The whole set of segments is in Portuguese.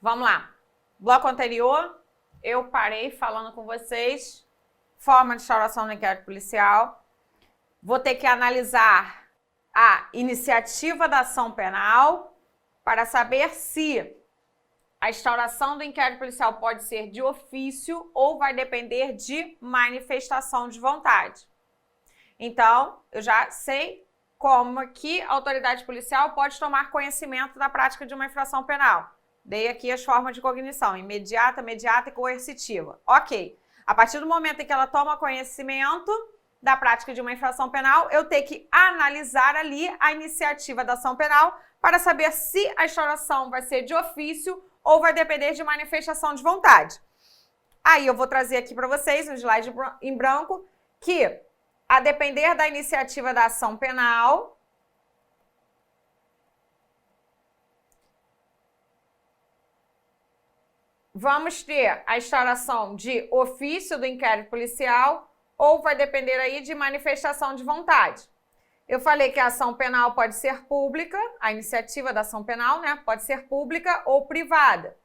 Vamos lá. Bloco anterior, eu parei falando com vocês, forma de instauração do inquérito policial. Vou ter que analisar a iniciativa da ação penal para saber se a instauração do inquérito policial pode ser de ofício ou vai depender de manifestação de vontade. Então, eu já sei como que a autoridade policial pode tomar conhecimento da prática de uma infração penal. Dei aqui as formas de cognição, imediata, mediata e coercitiva. Ok. A partir do momento em que ela toma conhecimento da prática de uma infração penal, eu tenho que analisar ali a iniciativa da ação penal para saber se a instauração vai ser de ofício ou vai depender de manifestação de vontade. Aí eu vou trazer aqui para vocês um slide em branco que, a depender da iniciativa da ação penal, vamos ter a instauração de ofício do inquérito policial ou vai depender aí de manifestação de vontade. Eu falei que a ação penal pode ser pública, a iniciativa da ação penal, né, pode ser pública ou privada.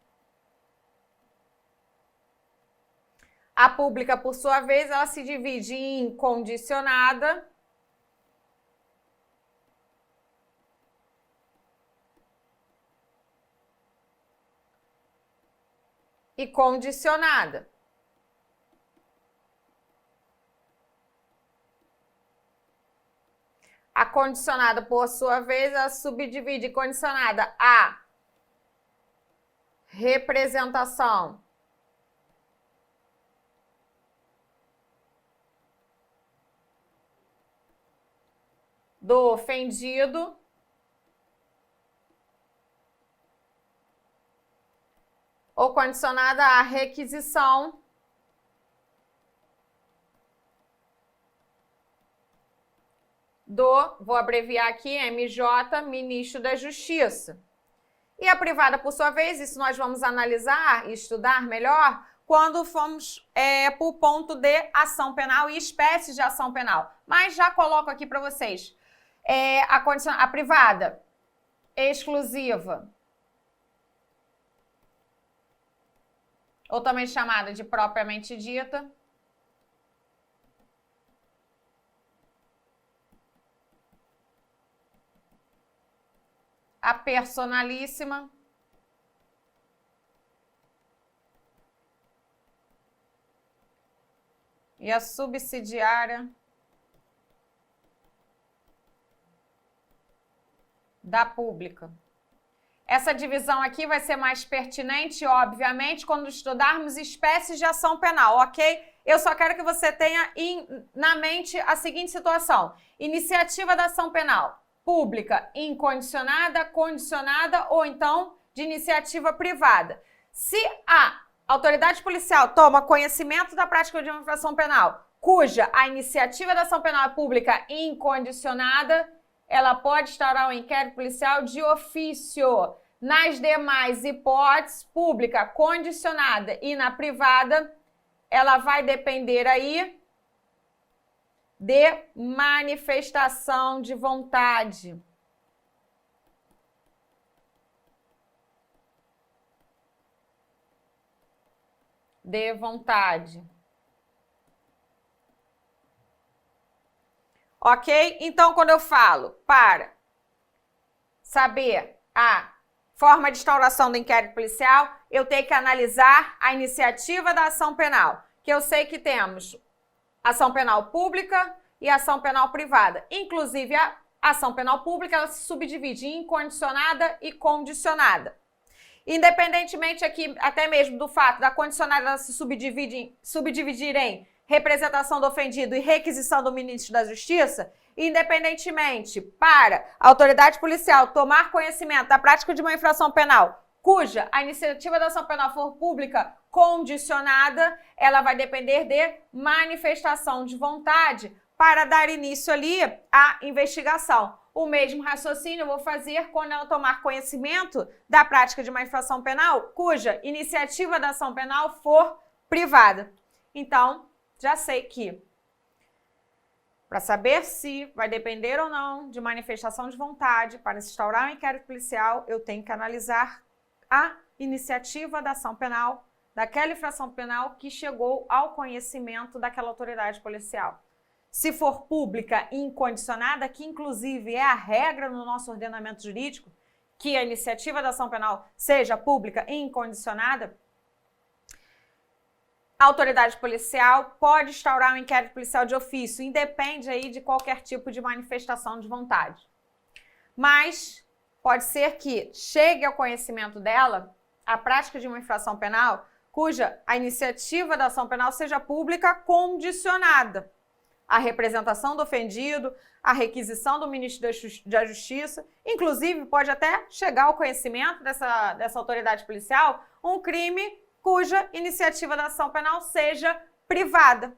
A pública, por sua vez, ela se divide em condicionada e condicionada. A condicionada, por sua vez, ela subdivide condicionada a representação do ofendido ou condicionada à requisição vou abreviar aqui, MJ, Ministro da Justiça. E a privada, por sua vez, isso nós vamos analisar e estudar melhor quando formos para o ponto de ação penal e espécies de ação penal. Mas já coloco aqui para vocês. A privada exclusiva, ou também chamada de propriamente dita, a personalíssima, e a subsidiária da pública. Essa divisão aqui vai ser mais pertinente, obviamente, quando estudarmos espécies de ação penal, ok? Eu só quero que você tenha na mente a seguinte situação: iniciativa da ação penal, pública, incondicionada, condicionada ou então de iniciativa privada. Se a autoridade policial toma conhecimento da prática de uma infração penal, cuja a iniciativa da ação penal é pública e incondicionada, ela pode instaurar um inquérito policial de ofício. Nas demais hipóteses, pública, condicionada e na privada, ela vai depender aí de manifestação de vontade. De vontade. Ok? Então, quando eu falo para saber a forma de instauração do inquérito policial, eu tenho que analisar a iniciativa da ação penal, que eu sei que temos ação penal pública e ação penal privada. Inclusive, a ação penal pública ela se subdivide em condicionada e condicionada. Independentemente aqui, até mesmo do fato da condicionada ela se subdividir em representação do ofendido e requisição do ministro da Justiça, independentemente para a autoridade policial tomar conhecimento da prática de uma infração penal, cuja a iniciativa da ação penal for pública condicionada, ela vai depender de manifestação de vontade para dar início ali à investigação. O mesmo raciocínio eu vou fazer quando ela tomar conhecimento da prática de uma infração penal, cuja iniciativa da ação penal for privada. Então, já sei que, para saber se vai depender ou não de manifestação de vontade para instaurar um inquérito policial, eu tenho que analisar a iniciativa da ação penal, daquela infração penal que chegou ao conhecimento daquela autoridade policial. Se for pública e incondicionada, que inclusive é a regra no nosso ordenamento jurídico, que a iniciativa da ação penal seja pública e incondicionada, a autoridade policial pode instaurar um inquérito policial de ofício, independe aí de qualquer tipo de manifestação de vontade. Mas pode ser que chegue ao conhecimento dela a prática de uma infração penal cuja a iniciativa da ação penal seja pública condicionada à representação do ofendido, à requisição do ministro da Justiça, inclusive pode até chegar ao conhecimento dessa autoridade policial um crime cuja iniciativa da ação penal seja privada.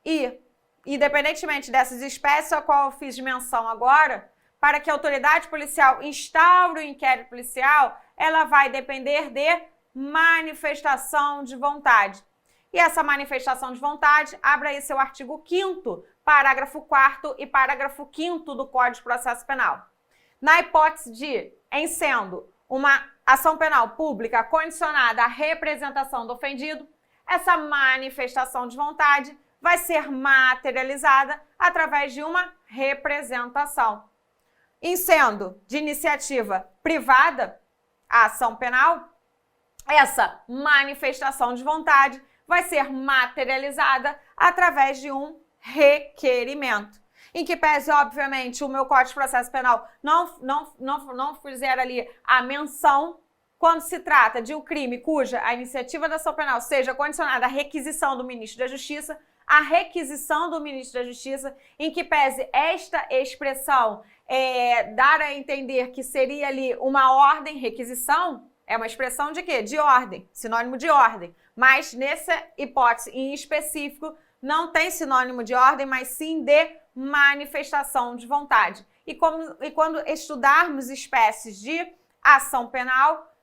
E, independentemente dessas espécies a qual eu fiz menção agora, para que a autoridade policial instaure o inquérito policial, ela vai depender de manifestação de vontade. E essa manifestação de vontade, abra aí seu artigo 5º, parágrafo 4º e parágrafo 5º do Código de Processo Penal. Na hipótese de, em sendo uma ação penal pública condicionada à representação do ofendido, essa manifestação de vontade vai ser materializada através de uma representação. Em sendo de iniciativa privada a ação penal, essa manifestação de vontade vai ser materializada através de um requerimento. Em que pese, obviamente, o meu Código de Processo Penal não fizer ali a menção quando se trata de um crime cuja a iniciativa da ação penal seja condicionada à requisição do ministro da Justiça, a requisição do ministro da Justiça, em que pese esta expressão dar a entender que seria ali uma ordem, requisição, é uma expressão de quê? De ordem, sinônimo de ordem. Mas nessa hipótese em específico, não tem sinônimo de ordem, mas sim de manifestação de vontade. E quando estudarmos espécies de ação penal,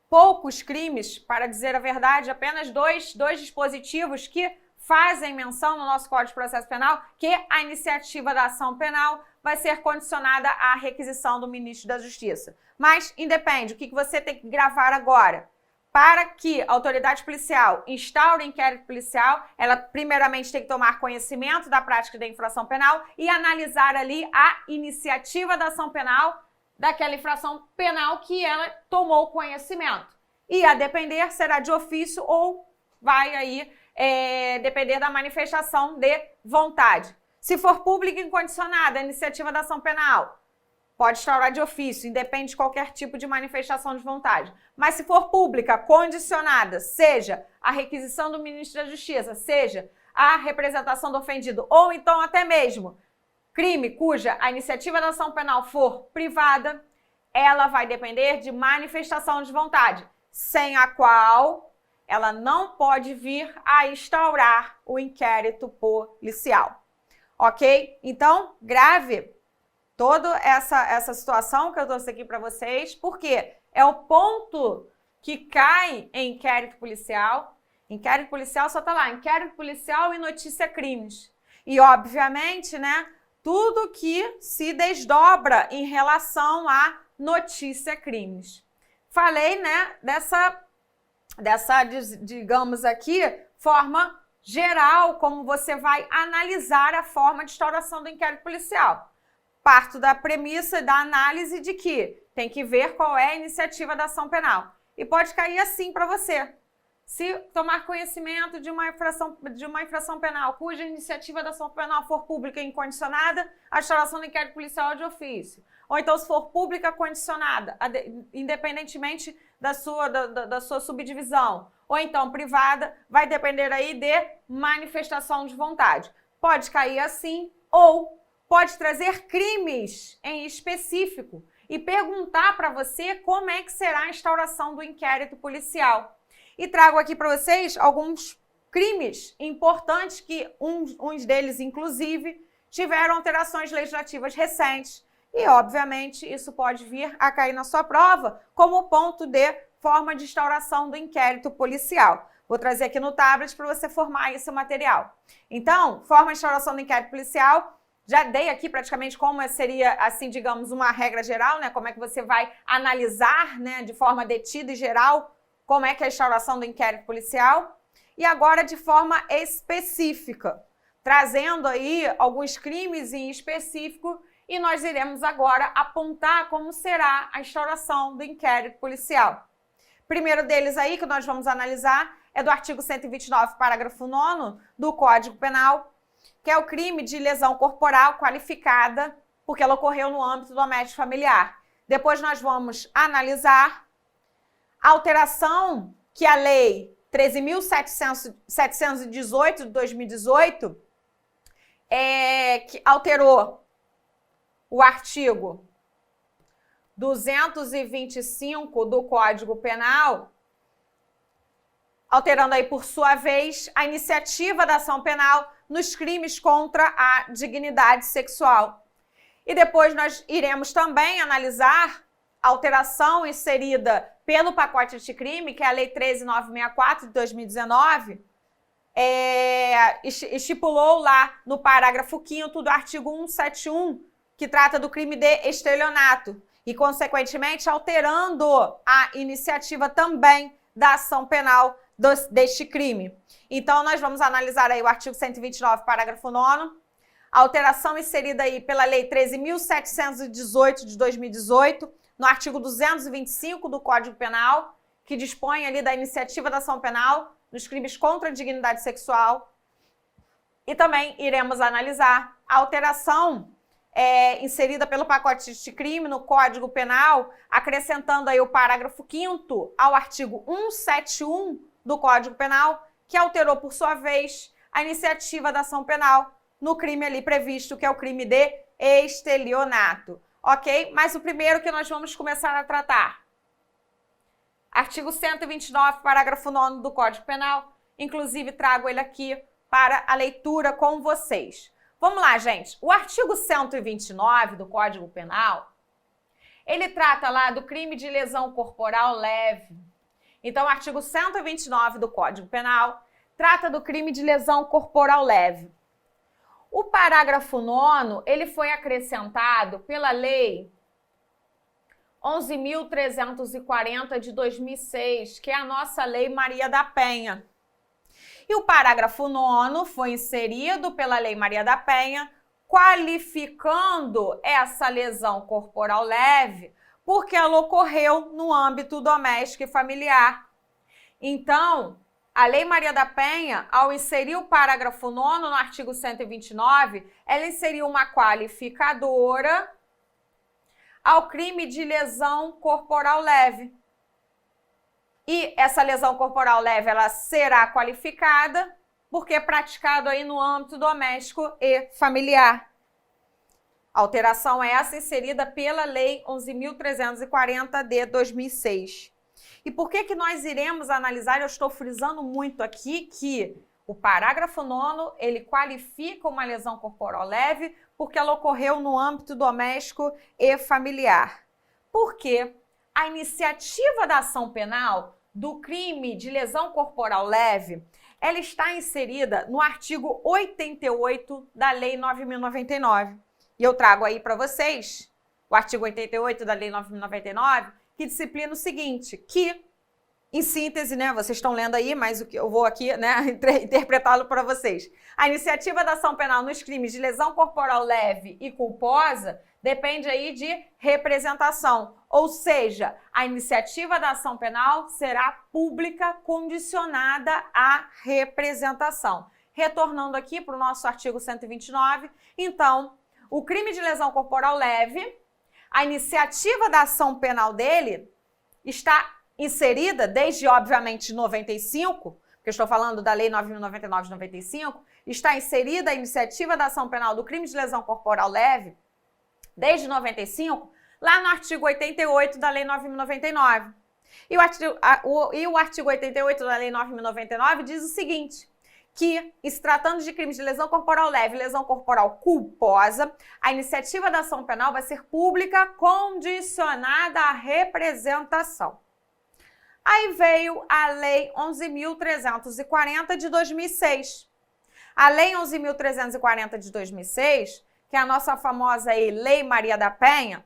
poucos crimes, para dizer a verdade, apenas dois dispositivos que fazem menção no nosso Código de Processo Penal que a iniciativa da ação penal vai ser condicionada à requisição do ministro da Justiça. Mas independe, o que você tem que gravar agora? Para que a autoridade policial instaure inquérito policial, ela primeiramente tem que tomar conhecimento da prática da infração penal e analisar ali a iniciativa da ação penal, daquela infração penal que ela tomou conhecimento. E a depender será de ofício ou vai aí depender da manifestação de vontade. Se for pública e incondicionada a iniciativa da ação penal, pode instaurar de ofício, independe de qualquer tipo de manifestação de vontade. Mas se for pública, condicionada, seja a requisição do ministro da Justiça, seja a representação do ofendido, ou então até mesmo crime cuja a iniciativa da ação penal for privada, ela vai depender de manifestação de vontade, sem a qual ela não pode vir a instaurar o inquérito policial. Ok? Então, grave toda essa situação que eu trouxe aqui para vocês, porque é o ponto que cai em inquérito policial. Inquérito policial só está lá, inquérito policial e notícia crimes. E, obviamente, né, tudo que se desdobra em relação a notícia crimes. Falei, né, dessa, digamos aqui, forma geral, como você vai analisar a forma de instauração do inquérito policial. Parto da premissa da análise de que tem que ver qual é a iniciativa da ação penal. E pode cair assim para você. Se tomar conhecimento de uma infração penal cuja iniciativa da ação penal for pública e incondicionada, a instauração do inquérito policial é de ofício. Ou então, se for pública condicionada, independentemente da sua subdivisão, ou então privada, vai depender aí de manifestação de vontade. Pode cair assim, ou pode trazer crimes em específico e perguntar para você como é que será a instauração do inquérito policial. E trago aqui para vocês alguns crimes importantes que uns deles, inclusive, tiveram alterações legislativas recentes. E, obviamente, isso pode vir a cair na sua prova como ponto de forma de instauração do inquérito policial. Vou trazer aqui no tablet para você formar esse material. Então, forma de instauração do inquérito policial, Já dei aqui praticamente como seria, assim, digamos, uma regra geral, né? Como é que você vai analisar, né, de forma detida e geral, como é que é a instauração do inquérito policial. E agora de forma específica, trazendo aí alguns crimes em específico, e nós iremos agora apontar como será a instauração do inquérito policial. Primeiro deles aí que nós vamos analisar é do artigo 129, parágrafo 9º do Código Penal, que é o crime de lesão corporal qualificada porque ela ocorreu no âmbito doméstico familiar. Depois nós vamos analisar a alteração que a Lei 13.718 de 2018 que alterou o artigo 225 do Código Penal, alterando aí, por sua vez, a iniciativa da ação penal nos crimes contra a dignidade sexual. E depois nós iremos também analisar a alteração inserida pelo pacote anticrime, que é a Lei 13.964 de 2019, estipulou lá no parágrafo 5º do artigo 171, que trata do crime de estelionato, e, consequentemente, alterando a iniciativa também da ação penal deste crime. Então, nós vamos analisar aí o artigo 129, parágrafo 9º, a alteração inserida aí pela Lei 13.718 de 2018, no artigo 225 do Código Penal, que dispõe ali da iniciativa da ação penal nos crimes contra a dignidade sexual. E também iremos analisar a alteração inserida pelo pacote de crime no Código Penal, acrescentando aí o parágrafo 5º ao artigo 171 do Código Penal, que alterou, por sua vez, a iniciativa da ação penal no crime ali previsto, que é o crime de estelionato. Ok? Mas o primeiro que nós vamos começar a tratar. Artigo 129, parágrafo 9º do Código Penal. Inclusive, trago ele aqui para a leitura com vocês. Vamos lá, gente. O artigo 129 do Código Penal, ele trata lá do crime de lesão corporal leve. Então, o artigo 129 do Código Penal trata do crime de lesão corporal leve. O parágrafo 9º, ele foi acrescentado pela Lei 11.340 de 2006, que é a nossa Lei Maria da Penha. E o parágrafo 9º foi inserido pela Lei Maria da Penha, qualificando essa lesão corporal leve, porque ela ocorreu no âmbito doméstico e familiar. Então, a Lei Maria da Penha, ao inserir o parágrafo 9º no artigo 129, ela inseriu uma qualificadora ao crime de lesão corporal leve. E essa lesão corporal leve, ela será qualificada porque é praticado aí no âmbito doméstico e familiar. A alteração é essa inserida pela Lei 11.340 de 2006. E por que nós iremos analisar? Eu estou frisando muito aqui que o parágrafo 9º, ele qualifica uma lesão corporal leve porque ela ocorreu no âmbito doméstico e familiar. Porque a iniciativa da ação penal do crime de lesão corporal leve, ela está inserida no artigo 88 da Lei 9.099. E eu trago aí para vocês o artigo 88 da Lei 9.099, que disciplina o seguinte, que, em síntese, né, vocês estão lendo aí, mas o que eu vou aqui, né, interpretá-lo para vocês. A iniciativa da ação penal nos crimes de lesão corporal leve e culposa depende aí de representação, ou seja, a iniciativa da ação penal será pública condicionada à representação. Retornando aqui para o nosso artigo 129, então, o crime de lesão corporal leve, a iniciativa da ação penal dele está inserida desde, obviamente, 95, porque eu estou falando da Lei 9.099 de 95, está inserida a iniciativa da ação penal do crime de lesão corporal leve desde 95, lá no artigo 88 da Lei 9.099. E o artigo 88 da Lei 9.099 diz o seguinte, que, se tratando de crimes de lesão corporal leve e lesão corporal culposa, a iniciativa da ação penal vai ser pública condicionada à representação. Aí veio a Lei 11.340 de 2006. A Lei 11.340 de 2006 que é a nossa famosa aí, Lei Maria da Penha,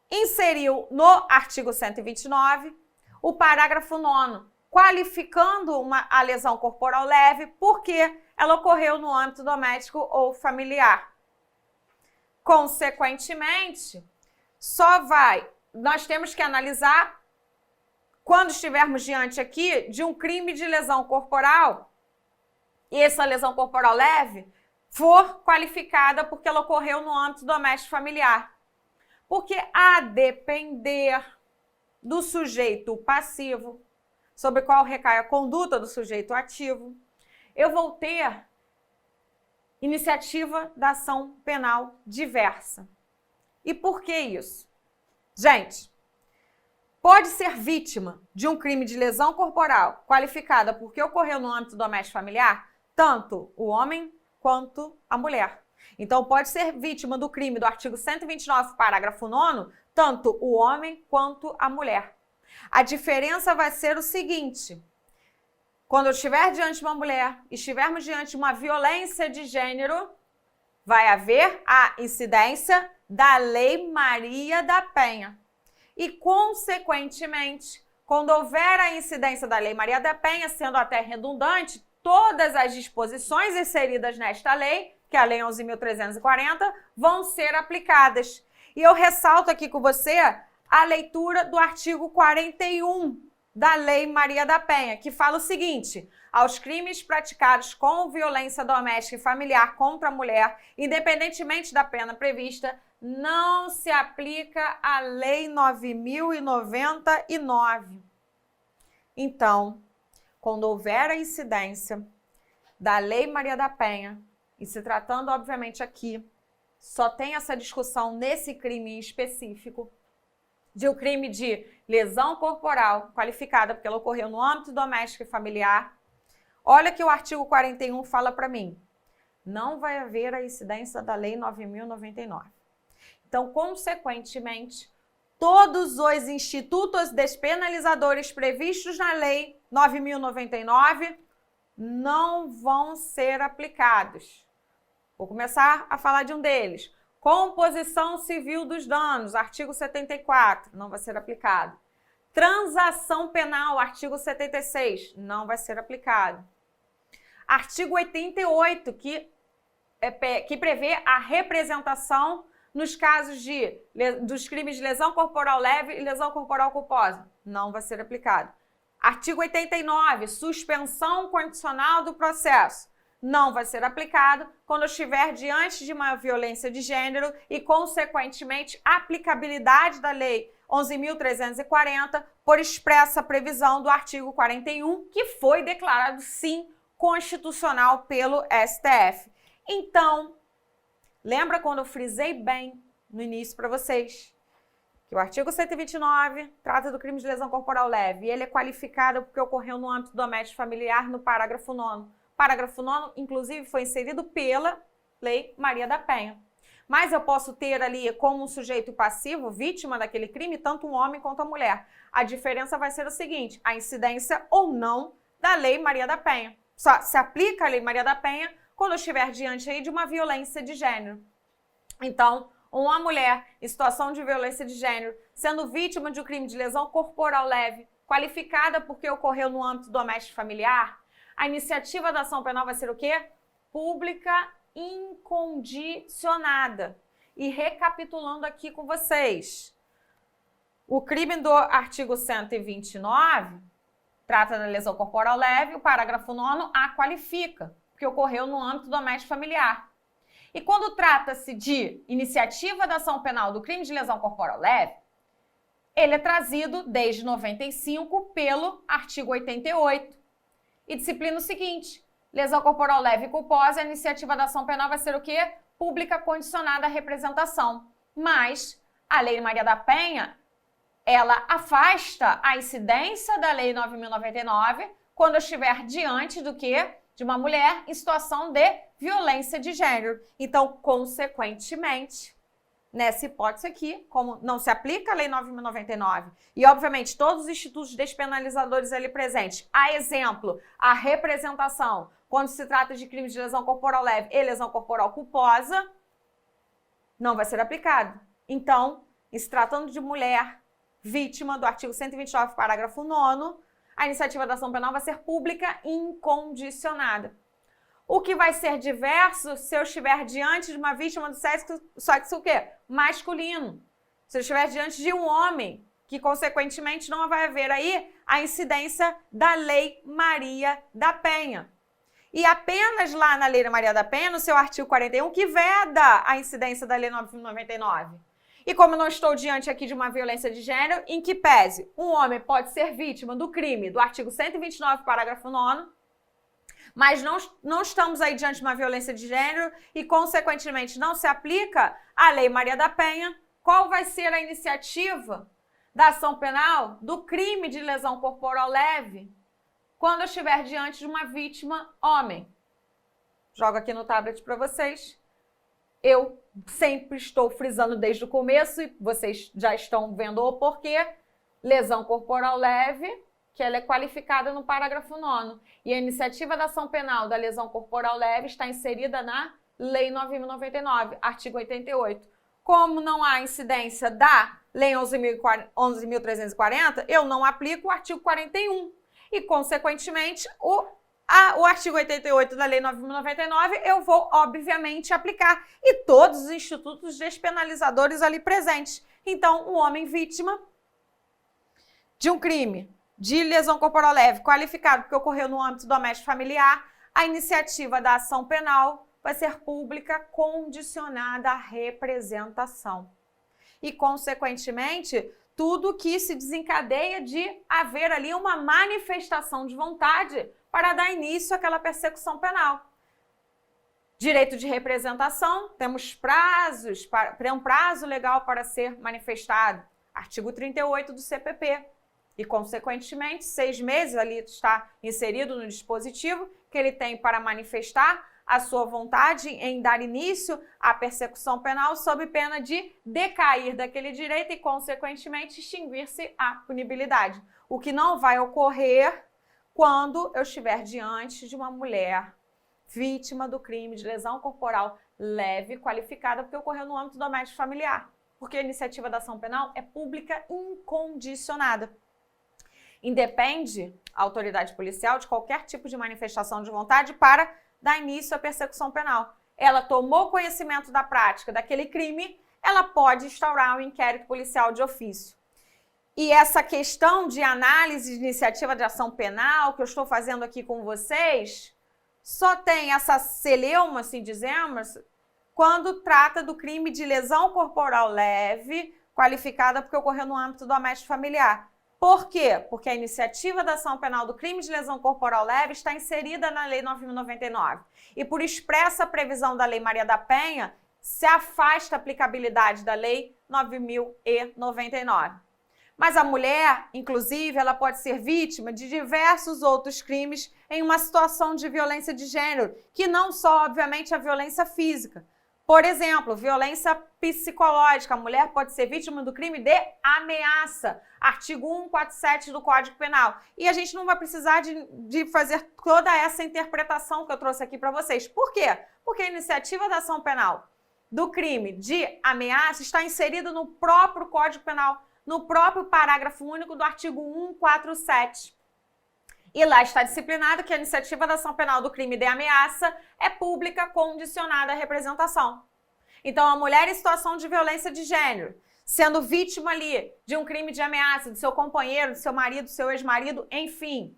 inseriu no artigo 129 o parágrafo 9º, qualificando a lesão corporal leve porque ela ocorreu no âmbito doméstico ou familiar. Consequentemente, nós temos que analisar quando estivermos diante aqui de um crime de lesão corporal e essa lesão corporal leve for qualificada porque ela ocorreu no âmbito doméstico familiar. Porque a depender do sujeito passivo, sobre o qual recai a conduta do sujeito ativo, eu vou ter iniciativa da ação penal diversa. E por que isso? Gente, pode ser vítima de um crime de lesão corporal qualificada porque ocorreu no âmbito doméstico familiar, tanto o homem quanto a mulher. Então, pode ser vítima do crime do artigo 129, parágrafo 9º, tanto o homem quanto a mulher. A diferença vai ser o seguinte: quando eu estiver diante de uma mulher, estivermos diante de uma violência de gênero, vai haver a incidência da Lei Maria da Penha. E, consequentemente, quando houver a incidência da Lei Maria da Penha, sendo até redundante, todas as disposições inseridas nesta lei, que é a Lei 11.340, vão ser aplicadas. E eu ressalto aqui com você a leitura do artigo 41 da Lei Maria da Penha, que fala o seguinte: aos crimes praticados com violência doméstica e familiar contra a mulher, independentemente da pena prevista, não se aplica a Lei 9.099. Então, quando houver a incidência da Lei Maria da Penha, e se tratando, obviamente, aqui, só tem essa discussão nesse crime específico, de um crime de lesão corporal qualificada porque ela ocorreu no âmbito doméstico e familiar, olha que o artigo 41 fala para mim: não vai haver a incidência da Lei 9.099. Então, consequentemente, todos os institutos despenalizadores previstos na Lei 9.099 não vão ser aplicados. Vou começar a falar de um deles. Composição civil dos danos, artigo 74, não vai ser aplicado. Transação penal, artigo 76, não vai ser aplicado. Artigo 88, que prevê a representação nos casos dos crimes de lesão corporal leve e lesão corporal culposa, não vai ser aplicado. Artigo 89, suspensão condicional do processo, não vai ser aplicado quando estiver diante de uma violência de gênero e, consequentemente, aplicabilidade da Lei 11.340 por expressa previsão do artigo 41, que foi declarado, sim, constitucional pelo STF. Então, lembra quando eu frisei bem no início para vocês que o artigo 129 trata do crime de lesão corporal leve e ele é qualificado porque ocorreu no âmbito doméstico familiar no parágrafo 9º. Parágrafo 9º, inclusive, foi inserido pela Lei Maria da Penha. Mas eu posso ter ali como um sujeito passivo, vítima daquele crime, tanto um homem quanto a mulher. A diferença vai ser o seguinte: a incidência ou não da Lei Maria da Penha. Só se aplica a Lei Maria da Penha quando eu estiver diante aí de uma violência de gênero. Então, uma mulher em situação de violência de gênero, sendo vítima de um crime de lesão corporal leve, qualificada porque ocorreu no âmbito doméstico familiar, a iniciativa da ação penal vai ser o quê? Pública incondicionada. E recapitulando aqui com vocês, o crime do artigo 129 trata da lesão corporal leve, o parágrafo 9º a qualifica, porque ocorreu no âmbito doméstico familiar. E quando trata-se de iniciativa da ação penal do crime de lesão corporal leve, ele é trazido desde 95 pelo artigo 88. E disciplina o seguinte: lesão corporal leve e culposa, a iniciativa da ação penal vai ser o quê? Pública condicionada à representação. Mas a Lei Maria da Penha, ela afasta a incidência da Lei 9.099 quando eu estiver diante do quê? De uma mulher em situação de violência de gênero. Então, consequentemente, nessa hipótese aqui, como não se aplica a Lei 9.099 e, obviamente, todos os institutos despenalizadores ali presentes, a exemplo, a representação, quando se trata de crimes de lesão corporal leve e lesão corporal culposa, não vai ser aplicado. Então, em se tratando de mulher vítima do artigo 129, parágrafo 9º, a iniciativa da ação penal vai ser pública e incondicionada. O que vai ser diverso se eu estiver diante de uma vítima do sexo o quê? Masculino. Se eu estiver diante de um homem, que consequentemente não vai haver aí a incidência da Lei Maria da Penha. E apenas lá na Lei Maria da Penha, no seu artigo 41, que veda a incidência da Lei 9.099. E como eu não estou diante aqui de uma violência de gênero, em que pese um homem pode ser vítima do crime do artigo 129, parágrafo 9º, mas não estamos aí diante de uma violência de gênero e, consequentemente, não se aplica a Lei Maria da Penha, qual vai ser a iniciativa da ação penal do crime de lesão corporal leve quando eu estiver diante de uma vítima homem? Jogo aqui no tablet para vocês. Eu sempre estou frisando desde o começo, e vocês já estão vendo o porquê, lesão corporal leve, que ela é qualificada no parágrafo 9º. E a iniciativa da ação penal da lesão corporal leve está inserida na Lei 9.099, artigo 88. Como não há incidência da Lei 11.340, eu não aplico o artigo 41. E, consequentemente, o artigo 88 da Lei 9.099 eu vou, obviamente, aplicar. E todos os institutos despenalizadores ali presentes. Então, o homem vítima de um crime de lesão corporal leve qualificado porque ocorreu no âmbito doméstico familiar, a iniciativa da ação penal vai ser pública condicionada à representação. E, consequentemente, tudo que se desencadeia de haver ali uma manifestação de vontade para dar início àquela persecução penal. Direito de representação, temos prazos, um prazo legal para ser manifestado. Artigo 38 do CPP. E, consequentemente, 6 meses ali está inserido no dispositivo que ele tem para manifestar a sua vontade em dar início à persecução penal sob pena de decair daquele direito e, consequentemente, extinguir-se a punibilidade. O que não vai ocorrer quando eu estiver diante de uma mulher vítima do crime de lesão corporal leve qualificada porque ocorreu no âmbito doméstico familiar. Porque a iniciativa da ação penal é pública incondicionada. Independe a autoridade policial de qualquer tipo de manifestação de vontade para dar início à persecução penal. Ela tomou conhecimento da prática daquele crime, ela pode instaurar um inquérito policial de ofício. E essa questão de análise de iniciativa de ação penal que eu estou fazendo aqui com vocês, só tem essa celeuma, assim dizemos, quando trata do crime de lesão corporal leve, qualificada porque ocorreu no âmbito doméstico familiar. Por quê? Porque a iniciativa da ação penal do crime de lesão corporal leve está inserida na Lei 9.099. E por expressa previsão da Lei Maria da Penha, se afasta a aplicabilidade da Lei 9.099. Mas a mulher, inclusive, ela pode ser vítima de diversos outros crimes em uma situação de violência de gênero, que não só, obviamente, a violência física. Por exemplo, violência psicológica. A mulher pode ser vítima do crime de ameaça. Artigo 147 do Código Penal. E a gente não vai precisar de fazer toda essa interpretação que eu trouxe aqui para vocês. Por quê? Porque a iniciativa da ação penal do crime de ameaça está inserida no próprio Código Penal, no próprio parágrafo único do artigo 147. E lá está disciplinado que a iniciativa da ação penal do crime de ameaça é pública condicionada à representação. Então, a mulher em situação de violência de gênero, sendo vítima ali de um crime de ameaça do seu companheiro, do seu marido, do seu ex-marido, enfim,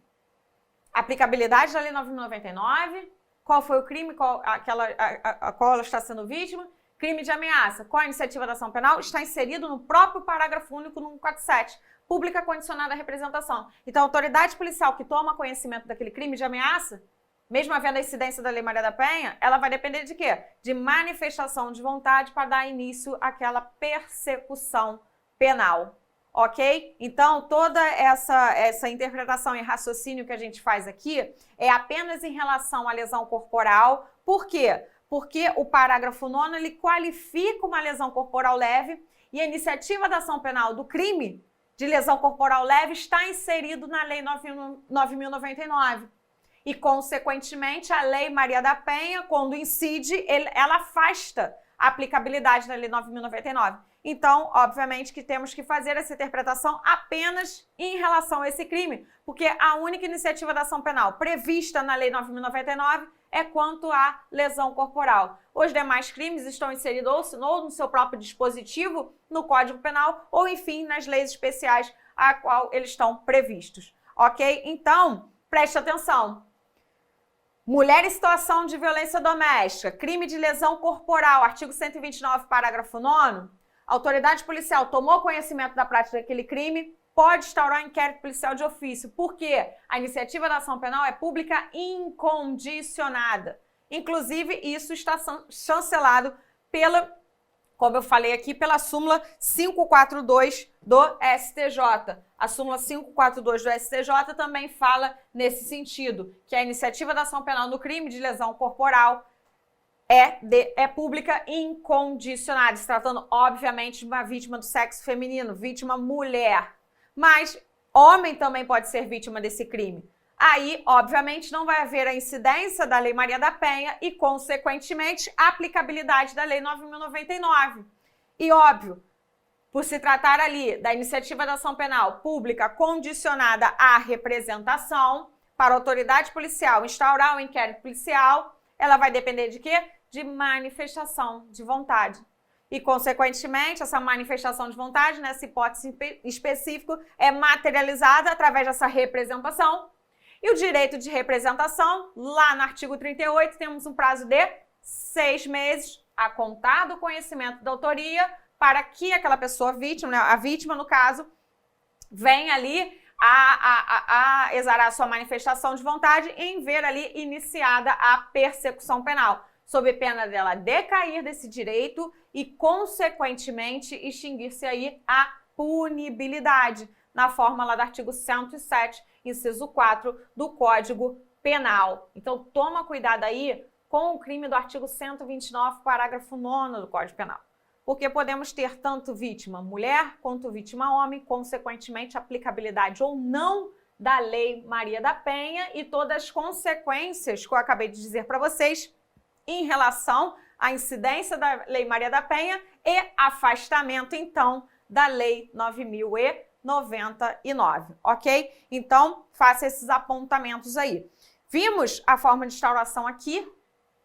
aplicabilidade da Lei 9.099, qual foi o crime a qual ela está sendo vítima? Crime de ameaça. Qual a iniciativa da ação penal? Está inserido no próprio parágrafo único no 147. Pública condicionada à representação. Então, a autoridade policial que toma conhecimento daquele crime de ameaça, mesmo havendo a incidência da Lei Maria da Penha, ela vai depender de quê? De manifestação de vontade para dar início àquela persecução penal. Ok? Então, toda essa interpretação e raciocínio que a gente faz aqui é apenas em relação à lesão corporal. Por quê? Porque o parágrafo 9º, ele qualifica uma lesão corporal leve e a iniciativa da ação penal do crime de lesão corporal leve está inserido na Lei 9.099. E, consequentemente, a Lei Maria da Penha, quando incide, ela afasta a aplicabilidade da Lei 9.099. Então, obviamente que temos que fazer essa interpretação apenas em relação a esse crime, porque a única iniciativa da ação penal prevista na Lei 9.099 é quanto à lesão corporal. Os demais crimes estão inseridos ou no seu próprio dispositivo, no Código Penal, ou enfim, nas leis especiais a qual eles estão previstos. Ok? Então, preste atenção. Mulher em situação de violência doméstica, crime de lesão corporal, artigo 129, parágrafo 9º, a autoridade policial tomou conhecimento da prática daquele crime, pode instaurar um inquérito policial de ofício, porque a iniciativa da ação penal é pública incondicionada. Inclusive, isso está chancelado pela, como eu falei aqui, pela súmula 542 do STJ. A súmula 542 do STJ também fala nesse sentido, que a iniciativa da ação penal no crime de lesão corporal é pública incondicionada, se tratando, obviamente, de uma vítima do sexo feminino, vítima mulher. Mas homem também pode ser vítima desse crime. Aí, obviamente, não vai haver a incidência da Lei Maria da Penha e, consequentemente, a aplicabilidade da Lei 9.099. E, óbvio, por se tratar ali da iniciativa da ação penal pública condicionada à representação, para a autoridade policial instaurar um inquérito policial, ela vai depender de quê? De manifestação de vontade. E, consequentemente, essa manifestação de vontade, nessa hipótese específica, é materializada através dessa representação. E o direito de representação, lá no artigo 38, temos um prazo de 6 meses a contar do conhecimento da autoria para que aquela pessoa vítima, né, a vítima, no caso, venha ali a exarar a sua manifestação de vontade em ver ali iniciada a persecução penal, sob pena dela decair desse direito e, consequentemente, extinguir-se aí a punibilidade, na forma lá do artigo 107, inciso 4 do Código Penal. Então, toma cuidado aí com o crime do artigo 129, parágrafo 9º do Código Penal. Porque podemos ter tanto vítima mulher quanto vítima homem, consequentemente, aplicabilidade ou não da Lei Maria da Penha e todas as consequências que eu acabei de dizer para vocês em relação à incidência da Lei Maria da Penha e afastamento, então, da Lei 9.099, ok? Então, faça esses apontamentos aí. Vimos a forma de instauração aqui,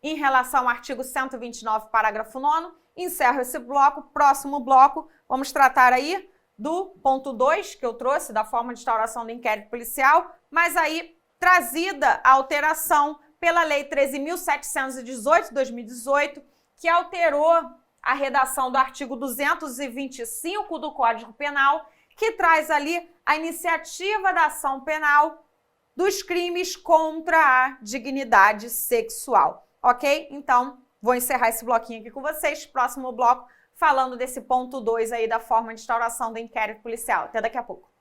em relação ao artigo 129, parágrafo 9º. Encerro esse bloco. Próximo bloco, vamos tratar aí do ponto 2, que eu trouxe, da forma de instauração do inquérito policial, mas aí trazida a alteração pela Lei 13.718 de 2018, que alterou a redação do artigo 225 do Código Penal, que traz ali a iniciativa da ação penal dos crimes contra a dignidade sexual, ok? Então, vou encerrar esse bloquinho aqui com vocês. Próximo bloco, falando desse ponto 2 aí da forma de instauração do inquérito policial. Até daqui a pouco.